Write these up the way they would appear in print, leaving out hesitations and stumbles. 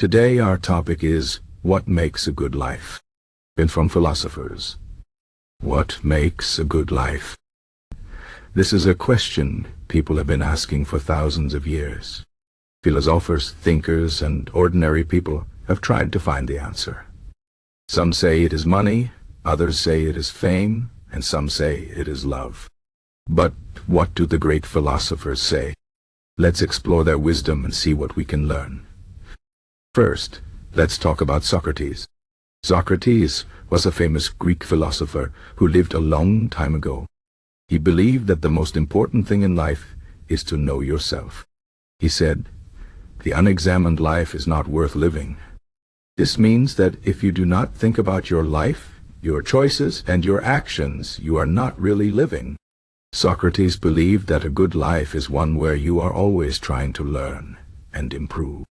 Today our topic is, what makes a good life? And from Philosophers. What makes a good life? This is a question people have been asking for thousands of years. Philosophers, thinkers, and ordinary people have tried to find the answer. Some say it is money, others say it is fame, and some say it is love. But what do the great philosophers say? Let's explore their wisdom and see what we can learn. First, let's talk about Socrates. Socrates was a famous Greek philosopher who lived a long time ago. He believed that the most important thing in life is to know yourself. He said, "The unexamined life is not worth living." This means that if you do not think about your life, your choices, and your actions, you are not really living. Socrates believed that a good life is one where you are always trying to learn and improve.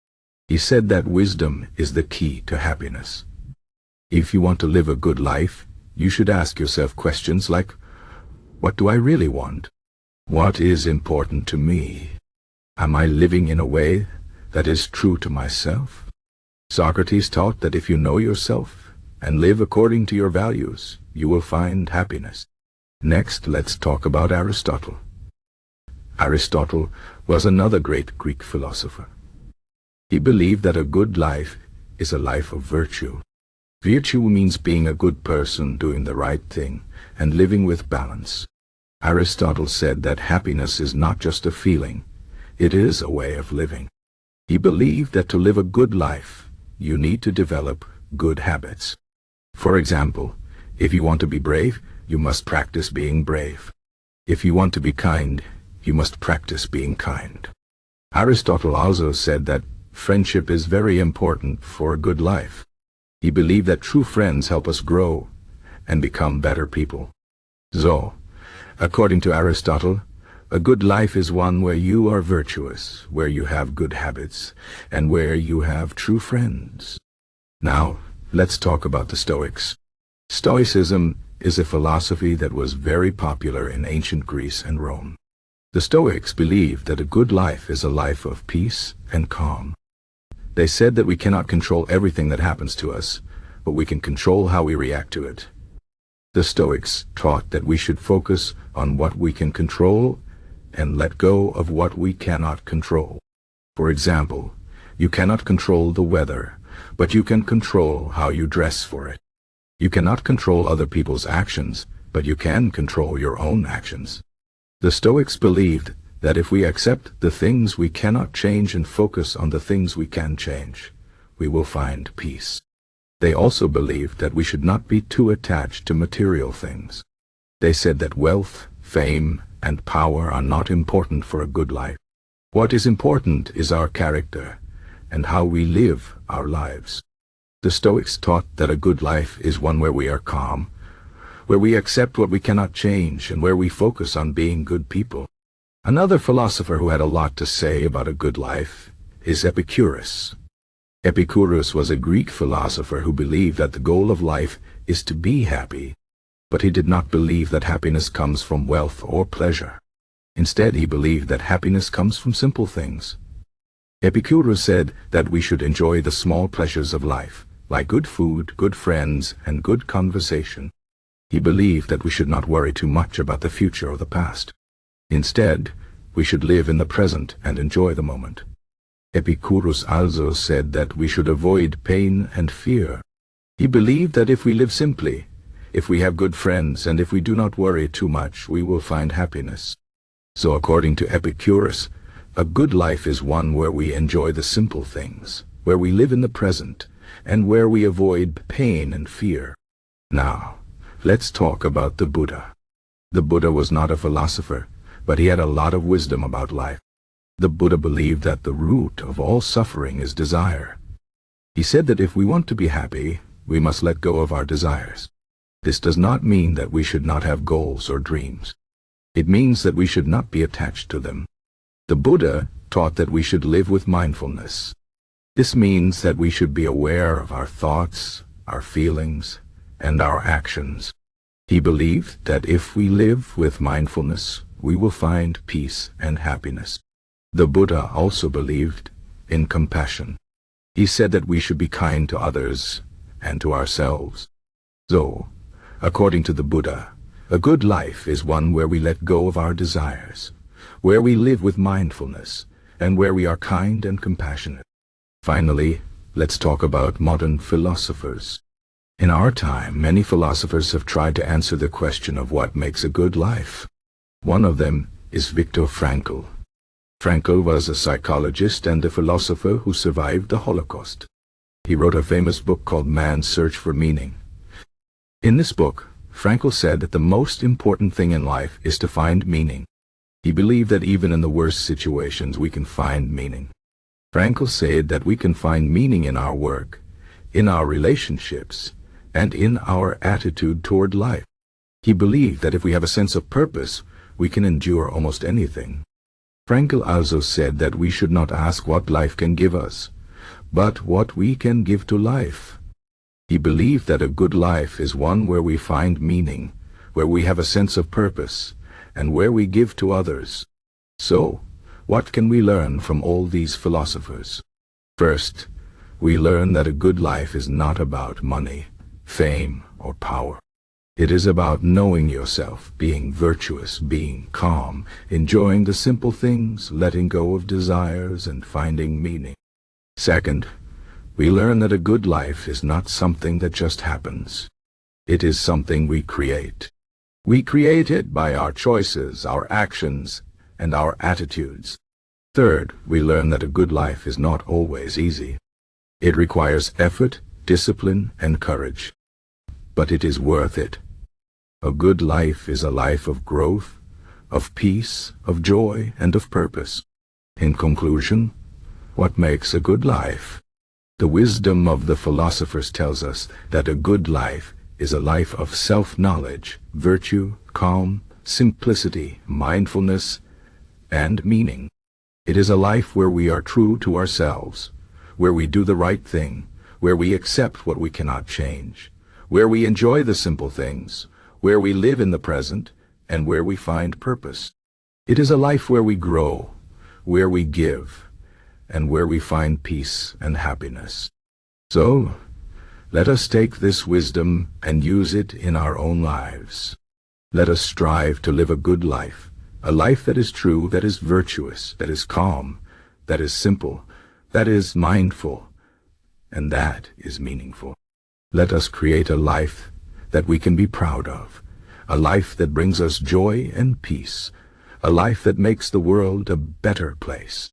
He said that wisdom is the key to happiness. If you want to live a good life, you should ask yourself questions like, what do I really want? What is important to me? Am I living in a way that is true to myself? Socrates taught that if you know yourself and live according to your values, you will find happiness. Next, let's talk about Aristotle. Aristotle was another great Greek philosopher. He believed that a good life is a life of virtue. Virtue means being a good person, doing the right thing, and living with balance. Aristotle said that happiness is not just a feeling, it is a way of living. He believed that to live a good life, you need to develop good habits. For example, if you want to be brave, you must practice being brave. If you want to be kind, you must practice being kind. Aristotle also said that friendship is very important for a good life. He believed that true friends help us grow and become better people. So, according to Aristotle, a good life is one where you are virtuous, where you have good habits, and where you have true friends. Now, let's talk about the Stoics. Stoicism is a philosophy that was very popular in ancient Greece and Rome. The Stoics believed that a good life is a life of peace and calm. They said that we cannot control everything that happens to us, but we can control how we react to it. The Stoics taught that we should focus on what we can control and let go of what we cannot control. For example, you cannot control the weather, but you can control how you dress for it. You cannot control other people's actions, but you can control your own actions. The Stoics believed that if we accept the things we cannot change and focus on the things we can change, we will find peace. They also believed that we should not be too attached to material things. They said that wealth, fame, and power are not important for a good life. What is important is our character and how we live our lives. The Stoics taught that a good life is one where we are calm, where we accept what we cannot change, and where we focus on being good people. Another philosopher who had a lot to say about a good life is Epicurus. Epicurus was a Greek philosopher who believed that the goal of life is to be happy, but he did not believe that happiness comes from wealth or pleasure. Instead, he believed that happiness comes from simple things. Epicurus said that we should enjoy the small pleasures of life, like good food, good friends, and good conversation. He believed that we should not worry too much about the future or the past. Instead, we should live in the present and enjoy the moment. Epicurus also said that we should avoid pain and fear. He believed that if we live simply, if we have good friends, and if we do not worry too much, we will find happiness. So according to Epicurus, a good life is one where we enjoy the simple things, where we live in the present, and where we avoid pain and fear. Now, let's talk about the Buddha. The Buddha was not a philosopher, but he had a lot of wisdom about life. The Buddha believed that the root of all suffering is desire. He said that if we want to be happy, we must let go of our desires. This does not mean that we should not have goals or dreams. It means that we should not be attached to them. The Buddha taught that we should live with mindfulness. This means that we should be aware of our thoughts, our feelings, and our actions. He believed that if we live with mindfulness, we will find peace and happiness. The Buddha also believed in compassion. He said that we should be kind to others and to ourselves. So, according to the Buddha, a good life is one where we let go of our desires, where we live with mindfulness, and where we are kind and compassionate. Finally, let's talk about modern philosophers. In our time, many philosophers have tried to answer the question of what makes a good life. One of them is Viktor Frankl. Frankl was a psychologist and a philosopher who survived the Holocaust. He wrote a famous book called Man's Search for Meaning. In this book, Frankl said that the most important thing in life is to find meaning. He believed that even in the worst situations we can find meaning. Frankl said that we can find meaning in our work, in our relationships, and in our attitude toward life. He believed that if we have a sense of purpose, we can endure almost anything. Frankl also said that we should not ask what life can give us, but what we can give to life. He believed that a good life is one where we find meaning, where we have a sense of purpose, and where we give to others. So, what can we learn from all these philosophers? First, we learn that a good life is not about money, fame, or power. It is about knowing yourself, being virtuous, being calm, enjoying the simple things, letting go of desires, and finding meaning. Second, we learn that a good life is not something that just happens. It is something we create. We create it by our choices, our actions, and our attitudes. Third, we learn that a good life is not always easy. It requires effort, discipline, and courage. But it is worth it. A good life is a life of growth, of peace, of joy, and of purpose. In conclusion, what makes a good life? The wisdom of the philosophers tells us that a good life is a life of self-knowledge, virtue, calm, simplicity, mindfulness, and meaning. It is a life where we are true to ourselves, where we do the right thing, where we accept what we cannot change, where we enjoy the simple things, where we live in the present, and where we find purpose. It is a life where we grow, where we give, and where we find peace and happiness. So, let us take this wisdom and use it in our own lives. Let us strive to live a good life, a life that is true, that is virtuous, that is calm, that is simple, that is mindful, and that is meaningful. Let us create a life that we can be proud of, a life that brings us joy and peace, a life that makes the world a better place.